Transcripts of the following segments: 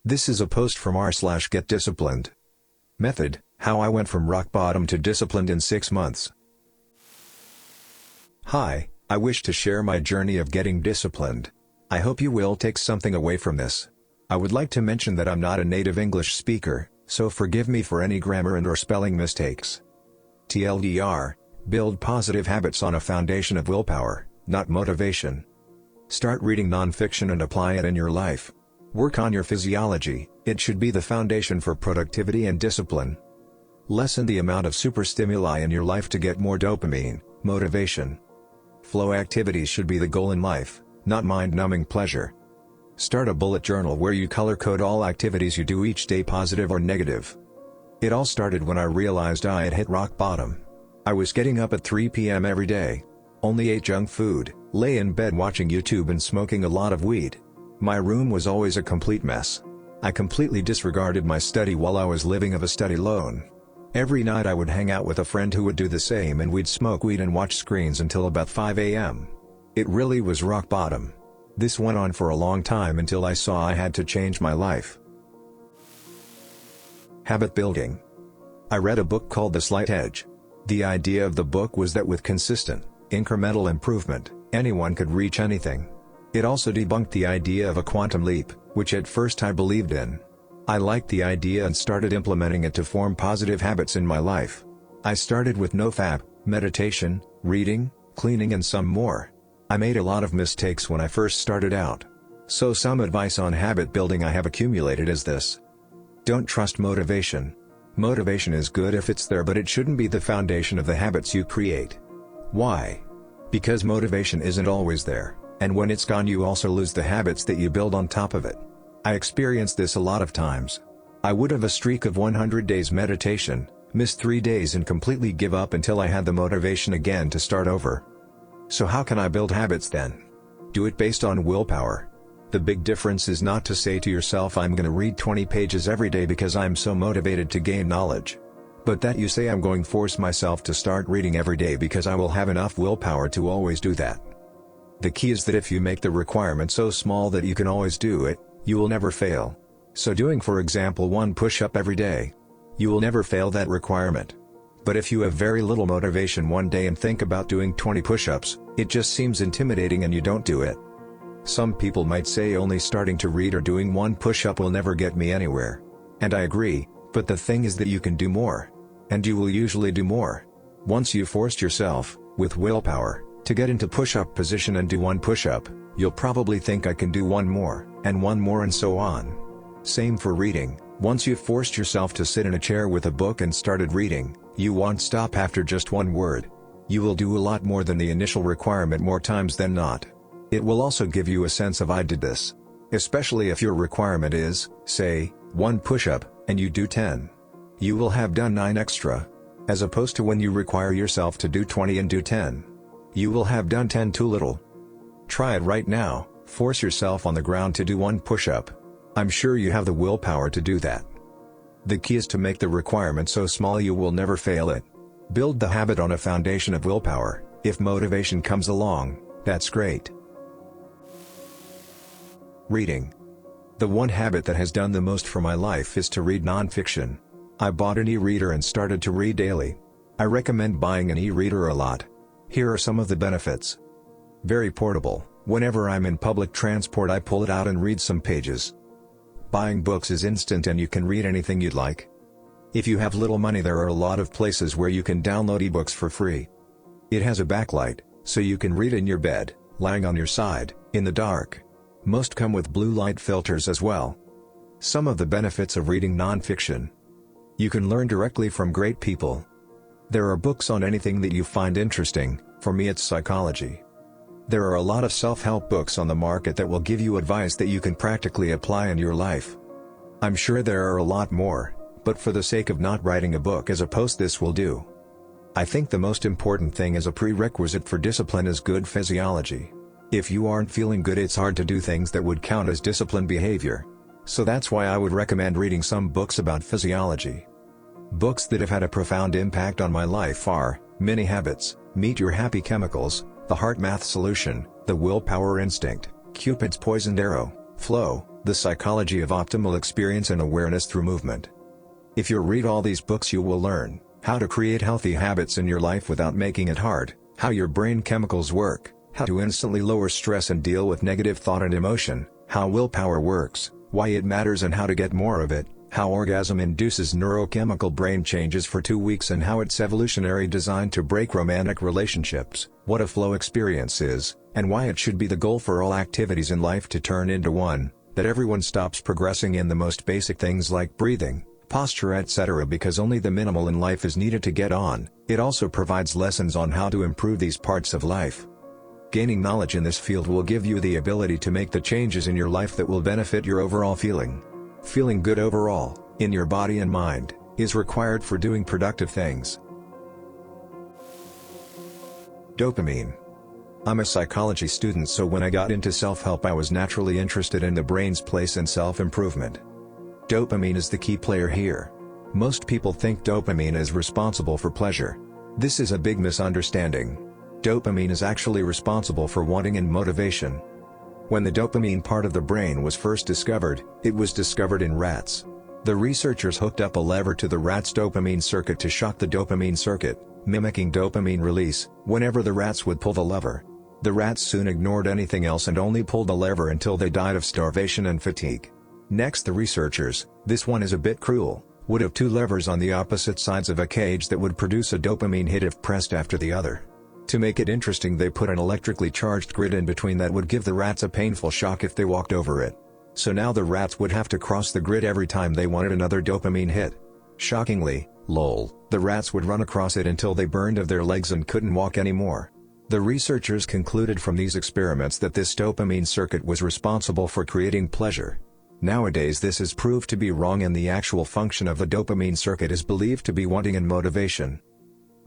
This is a post from r/GetDisciplined. Method: how I went from rock bottom to disciplined in 6 months. Hi, I wish to share my journey of getting disciplined. I hope you will take something away from this. I would like to mention that I'm not a native English speaker, so forgive me for any grammar and/or spelling mistakes. TLDR, build positive habits on a foundation of willpower, not motivation. Start reading nonfiction and apply it in your life. Work on your physiology, it should be the foundation for productivity and discipline. Lessen the amount of superstimuli in your life to get more dopamine, motivation. Flow activities should be the goal in life, not mind-numbing pleasure. Start a bullet journal where you color-code all activities you do each day, positive or negative. It all started when I realized I had hit rock bottom. I was getting up at 3 p.m. every day. Only ate junk food, lay in bed watching YouTube and smoking a lot of weed. My room was always a complete mess. I completely disregarded my study while I was living off a study loan. Every night I would hang out with a friend who would do the same, and we'd smoke weed and watch screens until about 5 a.m. It really was rock bottom. This went on for a long time until I saw I had to change my life. Habit building. I read a book called The Slight Edge. The idea of the book was that with consistent, incremental improvement, anyone could reach anything. It also debunked the idea of a quantum leap, which at first I believed in. I liked the idea and started implementing it to form positive habits in my life. I started with nofap, meditation, reading, cleaning and some more. I made a lot of mistakes when I first started out. So some advice on habit building I have accumulated is this. Don't trust motivation. Motivation is good if it's there, but it shouldn't be the foundation of the habits you create. Why? Because motivation isn't always there, and when it's gone you also lose the habits that you build on top of it. I experienced this a lot of times. I would have a streak of 100 days meditation, miss 3 days and completely give up until I had the motivation again to start over. So how can I build habits then? Do it based on willpower. The big difference is not to say to yourself I'm going to read 20 pages every day because I'm so motivated to gain knowledge. But that you say I'm going to force myself to start reading every day because I will have enough willpower to always do that. The key is that if you make the requirement so small that you can always do it, you will never fail. So doing, for example, 1 push-up every day. You will never fail that requirement. But if you have very little motivation one day and think about doing 20 push-ups, it just seems intimidating and you don't do it. Some people might say only starting to read or doing 1 push-up will never get me anywhere. And I agree, but the thing is that you can do more. And you will usually do more. Once you've forced yourself, with willpower, to get into push-up position and do 1 push-up, you'll probably think I can do 1 more, and 1 more and so on. Same for reading. Once you've forced yourself to sit in a chair with a book and started reading, you won't stop after just 1 word. You will do a lot more than the initial requirement more times than not. It will also give you a sense of I did this. Especially if your requirement is, say, 1 push-up, and you do 10. You will have done 9 extra. As opposed to when you require yourself to do 20 and do 10. You will have done 10 too little. Try it right now, force yourself on the ground to do 1 push-up. I'm sure you have the willpower to do that. The key is to make the requirement so small you will never fail it. Build the habit on a foundation of willpower. If motivation comes along, that's great. Reading. The one habit that has done the most for my life is to read nonfiction. I bought an e-reader and started to read daily. I recommend buying an e-reader a lot. Here are some of the benefits. Very portable. Whenever I'm in public transport I pull it out and read some pages. Buying books is instant and you can read anything you'd like. If you have little money there are a lot of places where you can download ebooks for free. It has a backlight, so you can read in your bed, lying on your side, in the dark. Most come with blue light filters as well. Some of the benefits of reading nonfiction. You can learn directly from great people. There are books on anything that you find interesting. For me it's psychology. There are a lot of self-help books on the market that will give you advice that you can practically apply in your life. I'm sure there are a lot more, but for the sake of not writing a book as a post this will do. I think the most important thing as a prerequisite for discipline is good physiology. If you aren't feeling good it's hard to do things that would count as disciplined behavior. So that's why I would recommend reading some books about physiology. Books that have had a profound impact on my life are Many Habits, Meet Your Happy Chemicals, The Heart Math Solution, The Willpower Instinct, Cupid's Poisoned Arrow, Flow, The Psychology of Optimal Experience and Awareness Through Movement. If you read all these books, you will learn how to create healthy habits in your life without making it hard, how your brain chemicals work, how to instantly lower stress and deal with negative thought and emotion, how willpower works, why it matters and how to get more of it, how orgasm induces neurochemical brain changes for 2 weeks and how it's evolutionary designed to break romantic relationships, what a flow experience is, and why it should be the goal for all activities in life to turn into one, that everyone stops progressing in the most basic things like breathing, posture, etc. because only the minimal in life is needed to get on. It also provides lessons on how to improve these parts of life. Gaining knowledge in this field will give you the ability to make the changes in your life that will benefit your overall feeling. Feeling good overall, in your body and mind, is required for doing productive things. Dopamine. I'm a psychology student, so when I got into self-help I was naturally interested in the brain's place in self-improvement. Dopamine is the key player here. Most people think dopamine is responsible for pleasure. This is a big misunderstanding. Dopamine is actually responsible for wanting and motivation. When the dopamine part of the brain was first discovered, it was discovered in rats. The researchers hooked up a lever to the rat's dopamine circuit to shock the dopamine circuit, mimicking dopamine release, whenever the rats would pull the lever. The rats soon ignored anything else and only pulled the lever until they died of starvation and fatigue. Next, the researchers, this one is a bit cruel, would have 2 levers on the opposite sides of a cage that would produce a dopamine hit if pressed after the other. To make it interesting, they put an electrically charged grid in between that would give the rats a painful shock if they walked over it. So now the rats would have to cross the grid every time they wanted another dopamine hit. Shockingly, lol, the rats would run across it until they burned of their legs and couldn't walk anymore. The researchers concluded from these experiments that this dopamine circuit was responsible for creating pleasure. Nowadays this is proved to be wrong, and the actual function of the dopamine circuit is believed to be wanting and motivation.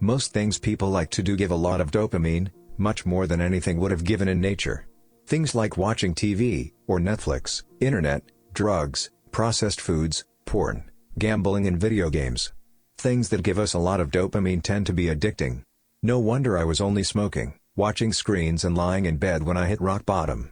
Most things people like to do give a lot of dopamine, much more than anything would have given in nature. Things like watching TV, or Netflix, internet, drugs, processed foods, porn, gambling and video games. Things that give us a lot of dopamine tend to be addicting. No wonder I was only smoking, watching screens and lying in bed when I hit rock bottom.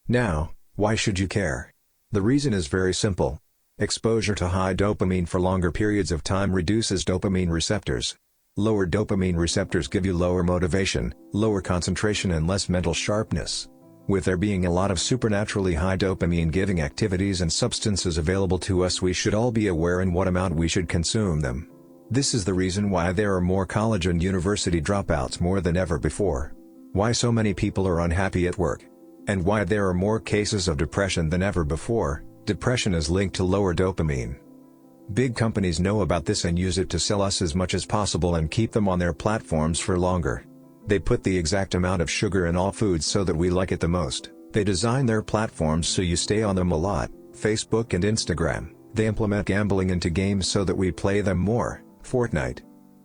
Now, why should you care? The reason is very simple. Exposure to high dopamine for longer periods of time reduces dopamine receptors. Lower dopamine receptors give you lower motivation, lower concentration and less mental sharpness. With there being a lot of supernaturally high dopamine-giving activities and substances available to us, we should all be aware in what amount we should consume them. This is the reason why there are more college and university dropouts more than ever before. Why so many people are unhappy at work. And why there are more cases of depression than ever before. Depression is linked to lower dopamine. Big companies know about this and use it to sell us as much as possible and keep them on their platforms for longer. They put the exact amount of sugar in all foods so that we like it the most. They design their platforms so you stay on them a lot, Facebook and Instagram. They implement gambling into games so that we play them more, Fortnite.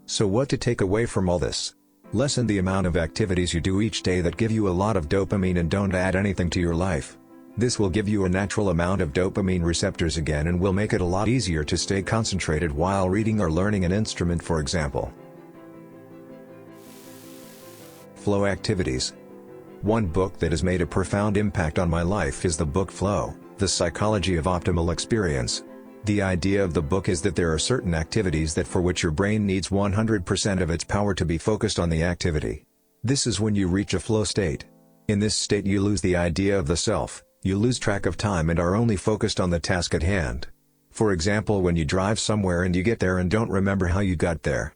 So what to take away from all this? Lessen the amount of activities you do each day that give you a lot of dopamine and don't add anything to your life. This will give you a natural amount of dopamine receptors again and will make it a lot easier to stay concentrated while reading or learning an instrument, for example. Flow activities. One book that has made a profound impact on my life is the book Flow, The Psychology of Optimal Experience. The idea of the book is that there are certain activities that for which your brain needs 100% of its power to be focused on the activity. This is when you reach a flow state. In this state you lose the idea of the self. You lose track of time and are only focused on the task at hand. For example, when you drive somewhere and you get there and don't remember how you got there.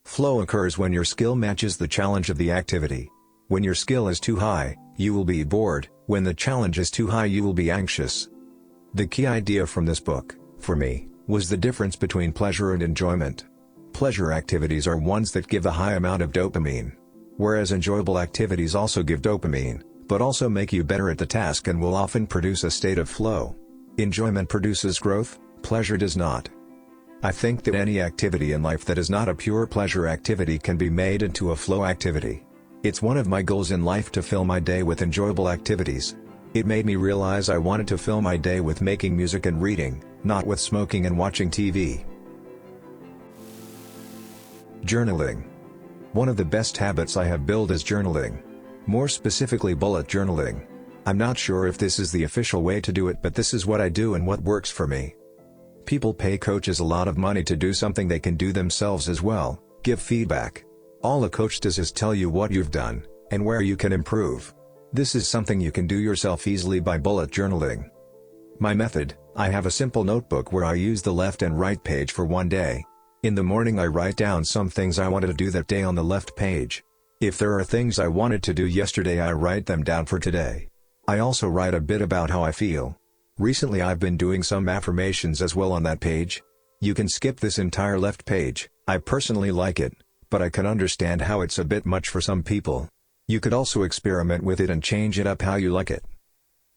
Flow occurs when your skill matches the challenge of the activity. When your skill is too high, you will be bored. When the challenge is too high, you will be anxious. The key idea from this book, for me, was the difference between pleasure and enjoyment. Pleasure activities are ones that give a high amount of dopamine. Whereas enjoyable activities also give dopamine, but also make you better at the task and will often produce a state of flow. Enjoyment produces growth, pleasure does not. I think that any activity in life that is not a pure pleasure activity can be made into a flow activity. It's one of my goals in life to fill my day with enjoyable activities. It made me realize I wanted to fill my day with making music and reading, not with smoking and watching TV. Journaling. One of the best habits I have built is journaling. More specifically, bullet journaling. I'm not sure if this is the official way to do it, but this is what I do and what works for me. People pay coaches a lot of money to do something they can do themselves as well, give feedback. All a coach does is tell you what you've done, and where you can improve. This is something you can do yourself easily by bullet journaling. My method: I have a simple notebook where I use the left and right page for one day. In the morning I write down some things I wanted to do that day on the left page. If there are things I wanted to do yesterday, I write them down for today. I also write a bit about how I feel. Recently I've been doing some affirmations as well on that page. You can skip this entire left page. I personally like it, but I can understand how it's a bit much for some people. You could also experiment with it and change it up how you like it.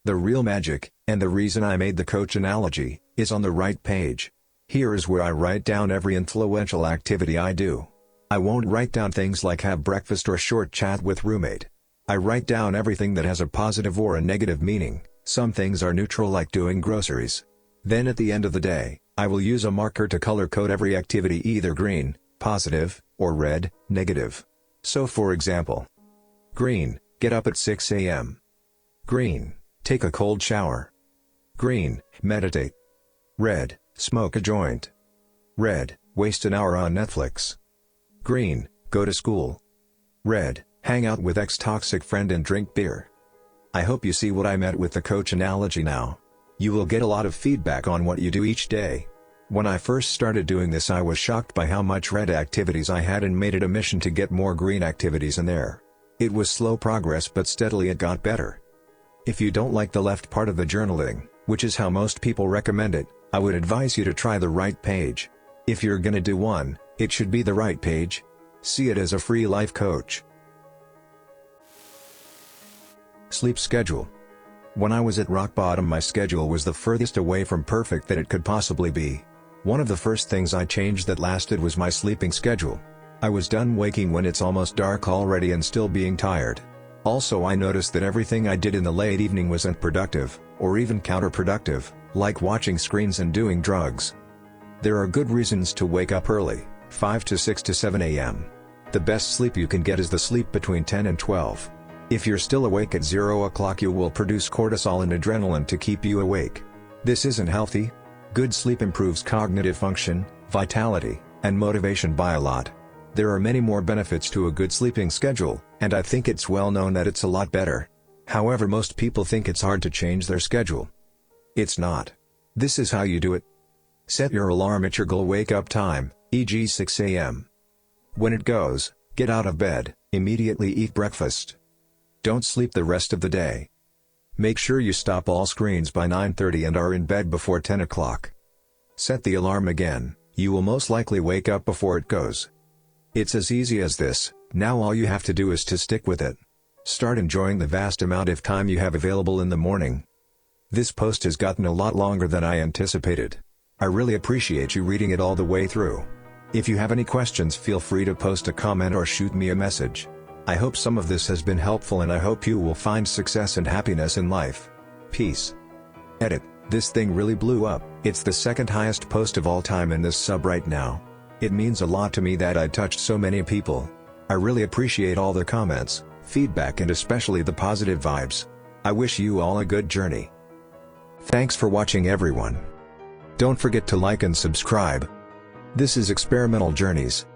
The real magic, and the reason I made the coach analogy, is on the right page. Here is where I write down every influential activity I do. I won't write down things like have breakfast or short chat with roommate. I write down everything that has a positive or a negative meaning. Some things are neutral, like doing groceries. Then at the end of the day, I will use a marker to color code every activity, either green, positive, or red, negative. So for example, green, get up at 6 a.m. Green, take a cold shower. Green, meditate. Red, smoke a joint. Red, waste an hour on Netflix. Green, go to school. Red, hang out with ex-toxic friend and drink beer. I hope you see what I meant with the coach analogy now. You will get a lot of feedback on what you do each day. When I first started doing this, I was shocked by how much red activities I had and made it a mission to get more green activities in there. It was slow progress, but steadily it got better. If you don't like the left part of the journaling, which is how most people recommend it, I would advise you to try the right page. If you're gonna do one, it should be the right page. See it as a free life coach. Sleep schedule. When I was at rock bottom, my schedule was the furthest away from perfect that it could possibly be. One of the first things I changed that lasted was my sleeping schedule. I was done waking when it's almost dark already and still being tired. Also, I noticed that everything I did in the late evening wasn't productive, or even counterproductive, like watching screens and doing drugs. There are good reasons to wake up early, 5 to 6 to 7 a.m. The best sleep you can get is the sleep between 10 and 12. If you're still awake at 0 o'clock, you will produce cortisol and adrenaline to keep you awake. This isn't healthy. Good sleep improves cognitive function, vitality, and motivation by a lot. There are many more benefits to a good sleeping schedule, and I think it's well known that it's a lot better. However, most people think it's hard to change their schedule. It's not. This is how you do it. Set your alarm at your goal wake-up time, e.g. 6 a.m. When it goes, get out of bed, immediately eat breakfast. Don't sleep the rest of the day. Make sure you stop all screens by 9:30 and are in bed before 10 o'clock. Set the alarm again, you will most likely wake up before it goes. It's as easy as this. Now all you have to do is to stick with it. Start enjoying the vast amount of time you have available in the morning. This post has gotten a lot longer than I anticipated. I really appreciate you reading it all the way through. If you have any questions, feel free to post a comment or shoot me a message. I hope some of this has been helpful, and I hope you will find success and happiness in life. Peace. Edit. This thing really blew up. It's the second highest post of all time in this sub right now. It means a lot to me that I touched so many people. I really appreciate all the comments, feedback, and especially the positive vibes. I wish you all a good journey. Thanks for watching, everyone. Don't forget to like and subscribe. This is Experimental Journeys.